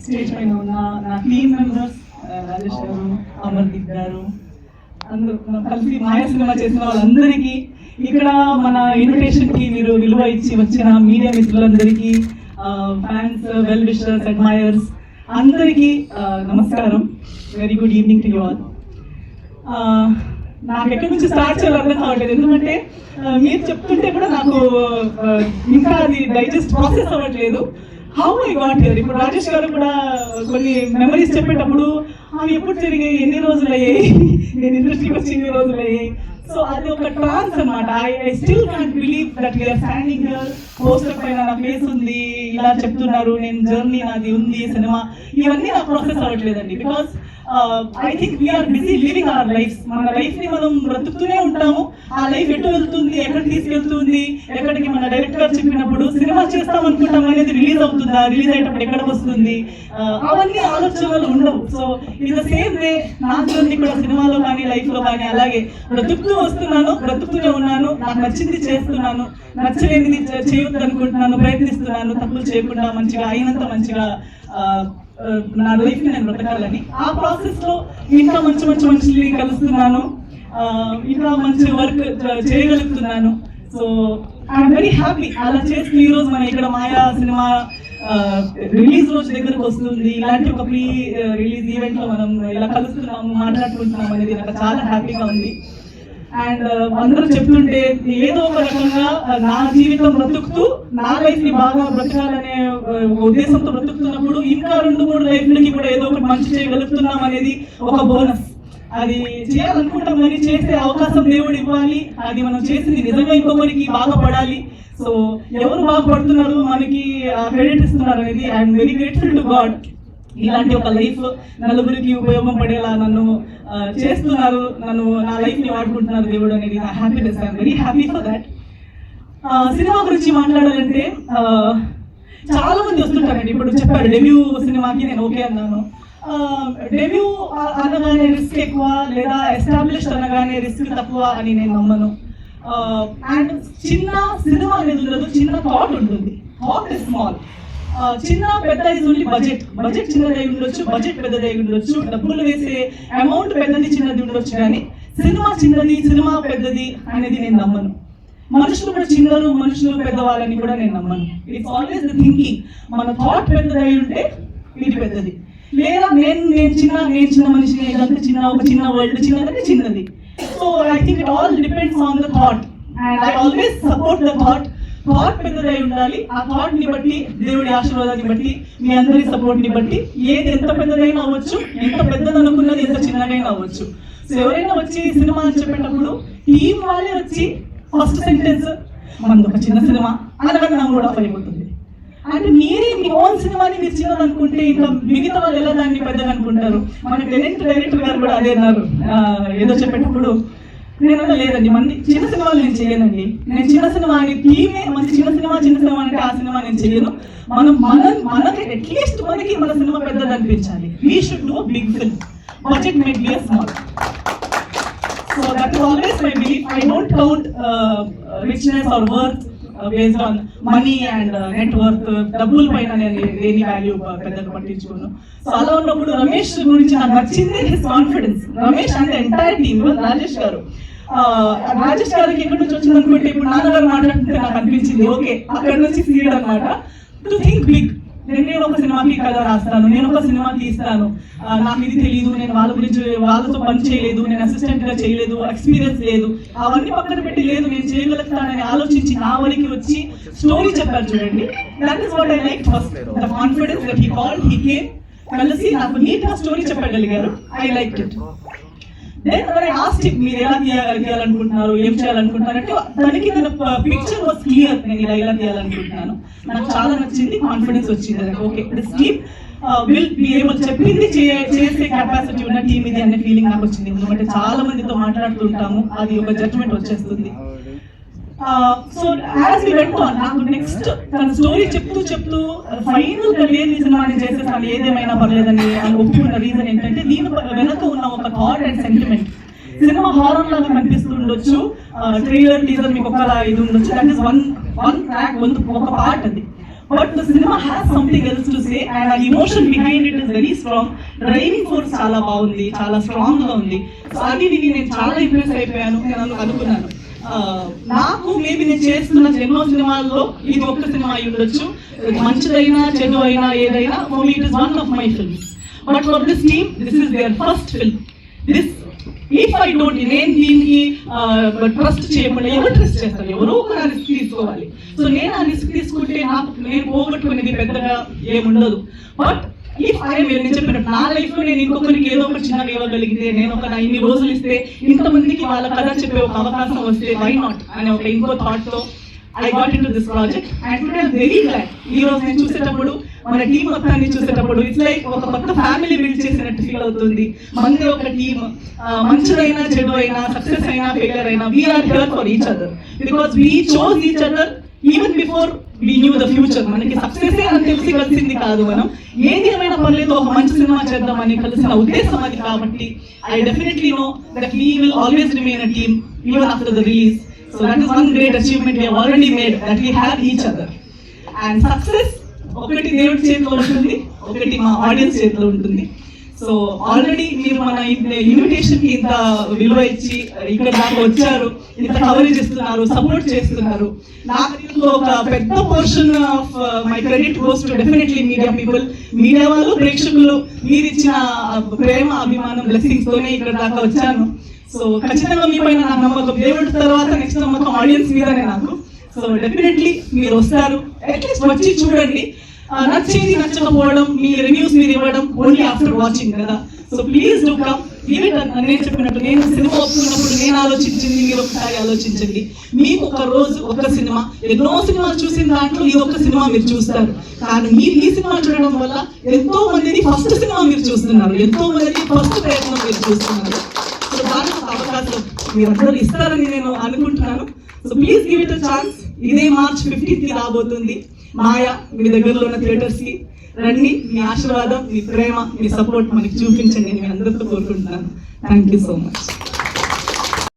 Stage పైన ఉన్న నా టీమ్ మెంబర్స్ రాజేష్ గారు, అమర్దీప్ గారు, అందరూ కలిసి మాయా సినిమా చేసిన వాళ్ళందరికీ, ఇక్కడ మన ఇన్విటేషన్కి మీరు విలువ ఇచ్చి వచ్చిన మీడియా మిత్రులందరికీ, ఫ్యాన్స్, వెల్ విషర్స్, అడ్మైయర్స్ అందరికీ నమస్కారం. Very good evening to you all. నాకు ఎక్కడి నుంచి స్టార్ట్ చేయాలో అర్థం కావట్లేదు, ఎందుకంటే మీరు చెప్తుంటే కూడా నాకు ఇంకా అది డైజెస్ట్ ప్రాసెస్ అవ్వట్లేదు. How I got here. ఇప్పుడు రాజేష్ గారు కూడా కొన్ని మెమరీస్ చెప్పేటప్పుడు అవి ఎప్పుడు జరిగాయి, ఎన్ని రోజులు అయ్యాయి, నేను ఇండస్ట్రీకి వచ్చి ఎన్ని రోజులు అయ్యాయి. సో అది ఒక ట్రాన్స్ అనమాట. I still can't believe that we're standing here. Poster పైన నా ఫేస్ ఉంది, ఇలా చెప్తున్నారు, నేను జర్నీ నాది ఉంది, సినిమా, ఇవన్నీ నాకు ప్రాసెస్ అవ్వట్లేదండి. Because I think we're busy living our life. మన లైఫ్ ని మనం బ్రతుకుతూనే ఉంటాము. ఆ లైఫ్ ఎటు వెళ్తుంది, ఎక్కడికి తీసుకెళ్తుంది, ఎక్కడికి మన డైరెక్టర్ గారు చెప్పినప్పుడు సినిమా చేస్తాం అనుకుంటాం అనేది రిలీజ్ అవుతుందా, రిలీజ్ అయ్యేటప్పుడు ఎక్కడికి వస్తుంది, అవన్నీ ఆలోచనలు ఉండవు. So in the same way నా జర్నీ కూడా సినిమాలో కానీ లైఫ్ లో కానీ అలాగే బ్రతుకుతూ వస్తున్నాను, బ్రతుకుతూనే ఉన్నాను. నాకు నచ్చింది చేస్తున్నాను, నచ్చలేనిది చేయొద్దు అనుకుంటున్నాను, ప్రయత్నిస్తున్నాను, తప్పులు చేయకుండా మంచిగా అయినంత మంచిగా నా లైఫ్ ని నేను బ్రతకాలని. ఆ ప్రాసెస్ లో ఇంకా మంచి మంచి మనుషుల్ని కలుస్తున్నాను, ఇంకా మంచి వర్క్ చేయగలుగుతున్నాను. So I'm very happy. అలా చేస్తూ ఈ రోజు మన ఇక్కడ మాయా సినిమా రిలీజ్ రోజు దగ్గరకు వస్తుంది. ఇలాంటి ఒక ప్రీ రిలీజ్ ఈవెంట్ లో మనం ఇలా కలుస్తున్నాము, మాట్లాడుకుంటున్నాం అనేది నాకు చాలా హ్యాపీగా ఉంది. అండ్ అందరూ చెప్తుంటే ఏదో ఒక రకంగా నా జీవితం బ్రతుకుతూ నా లైఫ్ ని బాగా బ్రతకాలనే ఉద్దేశంతో బ్రతుకుతున్నప్పుడు ఇంకా 2-3 లైఫ్లకి కూడా ఏదో ఒకటి మంచి చేయగలుగుతున్నాం అనేది ఒక బోనస్. అది చేయాలనుకుంటాం, మరి చేసే అవకాశం దేవుడు ఇవ్వాలి. అది మనం చేసింది నిజంగా ఇంకొకరికి బాగుపడాలి. సో ఎవరు బాగుపడుతున్నారు, మనకి క్రెడిట్ ఇస్తున్నారు అనేది I'm very grateful to God. ఇలాంటి ఒక లైఫ్ నలుగురికి ఉపయోగం పడేలా నన్ను చేస్తున్నారు, నన్ను నా లైఫ్ ని వాడుకుంటున్నారు దేవుడు అనేది నా happiness. I'm very happy for that. Cinema గురించి మాట్లాడాలంటే చాలా మంది వస్తుంటారండి. ఇప్పుడు చెప్పారు డెబ్యూ సినిమాకి నేను ఓకే అన్నాను. డెబ్యూ అనగానే రిస్క్ ఎక్కువ, లేదా ఎస్టాబ్లిష్డ్ అనగానే రిస్క్ తక్కువ అని నేను నమ్మను. అండ్ చిన్న సినిమా అనేది ఉండదు, చిన్న థాట్ ఉంటుంది. Thought is small. చిన్న పెద్ద ఇస్ ఓన్లీ బడ్జెట్. బడ్జెట్ చిన్నదై ఉండొచ్చు, బడ్జెట్ పెద్దదై ఉండొచ్చు, డబ్బులు వేసే అమౌంట్ పెద్దది చిన్నది ఉండొచ్చు, కానీ సినిమా చిన్నది, సినిమా పెద్దది అనేది నేను నమ్మను. మనుషులు కూడా చిన్నలు, మనుషులు పెద్దవాళ్ళని కూడా నేను నమ్మను. It's always the thinking. మన థాట్ పెద్దదై ఉంటే ఇది పెద్దది, లేదా నేను చిన్న మనిషిని, ఇదంతా చిన్న, ఒక చిన్న వరల్డ్ చిన్నదంటే చిన్నది. So I think it all depends on the thought and I always support the thought. Thought పెద్దదై ఉండాలి. ఆ థాట్ ని బట్టి, దేవుడి ఆశీర్వాదాన్ని బట్టి, మీ అందరి సపోర్ట్ ని బట్టి ఏది ఎంత పెద్దదైనా అవ్వచ్చు, ఎంత పెద్దది అనుకున్నది ఎంత చిన్నదైనా అవ్వచ్చు. సో ఎవరైనా వచ్చి సినిమా అని చెప్పేటప్పుడు టీం వాళ్ళే వచ్చి ఫస్ట్ సెంటెన్స్ మనది ఒక చిన్న సినిమా అనగానే నాకు కూడా అయిపోతుంది. అంటే మీరే మీ ఓన్ సినిమాని మీరు చిన్నది అనుకుంటే ఇంకా మిగతా వాళ్ళు ఎలా దాన్ని పెద్దగా అనుకుంటారు. మన డైరెక్టర్ గారు కూడా అదే అన్నారు ఏదో చెప్పేటప్పుడు. నేను లేదండి, మంది చిన్న సినిమాలు నేను చేయనండి. నేను చిన్న సినిమా అని టీమే మంచి చిన్న సినిమా అంటే ఆ సినిమా నేను చేయను. మనకి అట్లీస్ట్ మనకి మన సినిమా పెద్దది అనిపించాలి. We should do big film. Budget make be small. So that is always my belief. I don't count richness or worth based on money and net worth. డబ్బుల పైన నేను దేని వాల్యూ పెద్దగా పట్టించుకోను. సో అలా ఉన్నప్పుడు రమేష్ గురించి నాకు నచ్చింది his confidence. Ramesh and entire team, Rajesh గారు ఎక్కడి నుంచి వచ్చింది అనుకుంటే ఇప్పుడు నాన్నగారు మాట్లాడుతుంటే నాకు అనిపించింది ఓకే అక్కడ నుంచి సీడ్ అనమాట. To think big. నేను ఒక సినిమాకి కథ రాస్తాను, నేను ఒక సినిమా తీస్తాను, నాకు ఇది తెలియదు, నేను వాళ్ళ గురించి వాళ్ళతో పని చేయలేదు, నేను అసిస్టెంట్ గా చేయలేదు, ఎక్స్పీరియన్స్ లేదు, అవన్నీ పక్కన పెట్టి లేదు నేను చేయగలుగుతానని ఆలోచించి నా వరకు వచ్చి స్టోరీ చెప్పారు చూడండి. That is what I like first. The confidence that he called, he came, కలిసి నాకు నీట్ గా స్టోరీ చెప్పగలిగారు. I like it. Then when I asked him మీరు ఎలా తీయాలనుకుంటున్నారు, ఏం చేయాలనుకుంటున్నారు అంటే తనకి తన పిక్చర్ వాస్ క్లియర్. నేను ఇలా తీయాలనుకుంటున్నాను, నాకు చాలా నచ్చింది, కాన్ఫిడెన్స్ వచ్చింది. Okay this team will be able, చెప్పింది చేసే కెపాసిటీ ఉన్న టీమ్ ఇది అనే ఫీలింగ్ నాకు వచ్చింది. ఎందుకంటే చాలా మందితో మాట్లాడుతుంటాము, అది ఒక జడ్జ్మెంట్ వచ్చేస్తుంది. So as we went on, నాకు నెక్స్ట్ తన స్టోరీ చెప్తూ ఫైనల్ గా లేదు ఈ సినిమా నేను చేసేసాను ఏదేమైనా పర్లేదని అని ఒప్పుకున్న రీజన్ ఏంటంటే దీని వెనక ఉన్న ఒక thought and sentiment. Cinema horror లాగా కనిపిస్తుండొచ్చు, ట్రైలర్ టీజర్ మీకు ఒకలా ఇది ఉండొచ్చు. దట్ ఈస్ వన్ ట్రాక్, ఒక పార్ట్ అది. But the cinema has something else to say and ఆ emotion behind it is very strong. Driving force చాలా బాగుంది, చాలా స్ట్రాంగ్ గా ఉంది. సో అది విని నేను చాలా ఇంప్రెస్ అయిపోయాను. నేను అనుకున్నాను నాకు మేబీ నేను చేస్తున్న ఎన్నో సినిమాల్లో ఇది ఒక్క సినిమా అయి ఉండొచ్చు, మంచిదైనా చెడు అయినా ఏదైనా for me it is one of my films. But for this team this is their first film. This if I don't నేను దీనికి ట్రస్ట్ చేయకుండా ఎవరు ట్రస్ట్ చేస్తారు, ఎవరో ఒక రిస్క్ తీసుకోవాలి. సో నేను ఆ రిస్క్ తీసుకుంటే నాకు నేను పోగొట్టుకునేది పెద్దగా ఏముండదు. బట్ ఇఫ్ నేను చెప్పినట్టు నా లైఫ్ లో నేను ఇంకొకరికి ఏదో ఒకటి చిన్నగా ఇవ్వగలిగితే, నేను ఒక ఇన్ని రోజులు ఇస్తే ఇంతమందికి వాళ్ళ కథ చెప్పే ఒక అవకాశం వస్తే వై నాట్ అనే ఒక ఇంకో థాట్ తో I got into this project and today I'm very glad. ఈ రోజు నేను చూసేటప్పుడు మన టీం మొత్తాన్ని చూసేటప్పుడు ఇట్స్ లైక్ ఒక కొత్త ఫ్యామిలీ బిల్డ్ చేసినట్టు ఫీల్ అవుతుంది. మనది ఒక టీమ్, మంచిదైనా చెడు అయినా సక్సెస్ అయినా ఫెయిలియర్ అయినా we're here for each other because we chose each other even before we knew the future. మనకి సక్సెస్ అని తెలిసి కలిసింది కాదు, మనం ఏది ఏమైనా పర్లేదు ఒక మంచి సినిమా చేద్దామని కలిసిన ఉద్దేశం అది. కాబట్టి I definitely know that we will always remain a team even after the release. So that is one great achievement we have already made, that we have each other. And success ఒకటి దేవుడి చేతిలో ఉంటుంది, ఒకటి మా audience చేతిలో ఉంటుంది. So already మీరు మన ఇన్విటేషన్ కి ఇంత విలువ ఇచ్చి ఇక్కడ దాకా వచ్చారు, ఇంత కవరేజ్ ఇస్తున్నారు, సపోర్ట్ చేస్తున్నారు. నాకు ఒక పెద్ద portion of my credit goes to definitely media people. Media వాళ్ళు, ప్రేక్షకులు, మీరు ఇచ్చిన ప్రేమ, అభిమానం, బ్లెస్సింగ్స్ తోనే ఇక్కడ దాకా వచ్చాను. సో ఖచ్చితంగా మీ పైన నాకు నమ్మకం, దేవుడి తర్వాత నెక్స్ట్ నమ్మకం ఆడియన్స్ మీదనే నాకు. సో డెఫినెట్లీ మీరు వస్తారు, అట్లీస్ట్ వచ్చి చూడండి. నచ్చేది నచ్చకపోవడం, మీ రివ్యూస్ మీరు ఇవ్వడం ఓన్లీ ఆఫ్టర్ వాచింగ్ కదా. So please do come. నేను చెప్పినట్టు నేను సినిమా ఒప్పుకున్నప్పుడు నేను ఆలోచించింది మీరు ఒకసారి ఆలోచించండి. మీకు ఒక రోజు ఒక సినిమా, ఎన్నో సినిమాలు చూసిన దాంట్లో ఇది ఒక సినిమా మీరు చూస్తారు, కానీ మీరు ఈ సినిమా చూడడం వల్ల ఎంతో మందిది ఫస్ట్ సినిమా మీరు చూస్తున్నారు, ఎంతో మందిది ఫస్ట్ ప్రయత్నం మీరు చూస్తున్నారు. సో దానికి ఒక అవకాశం మీరందరూ ఇస్తారని నేను అనుకుంటున్నాను. So please give it a chance. ఇదే March 15th రాబోతుంది మాయా. మీ దగ్గరలో ఉన్న థియేటర్స్ కి రండి, మీ ఆశీర్వాదం, మీ ప్రేమ, మీ సపోర్ట్ మనకి చూపించండి. నేను అందరితో కోరుకుంటున్నాను. Thank you so much.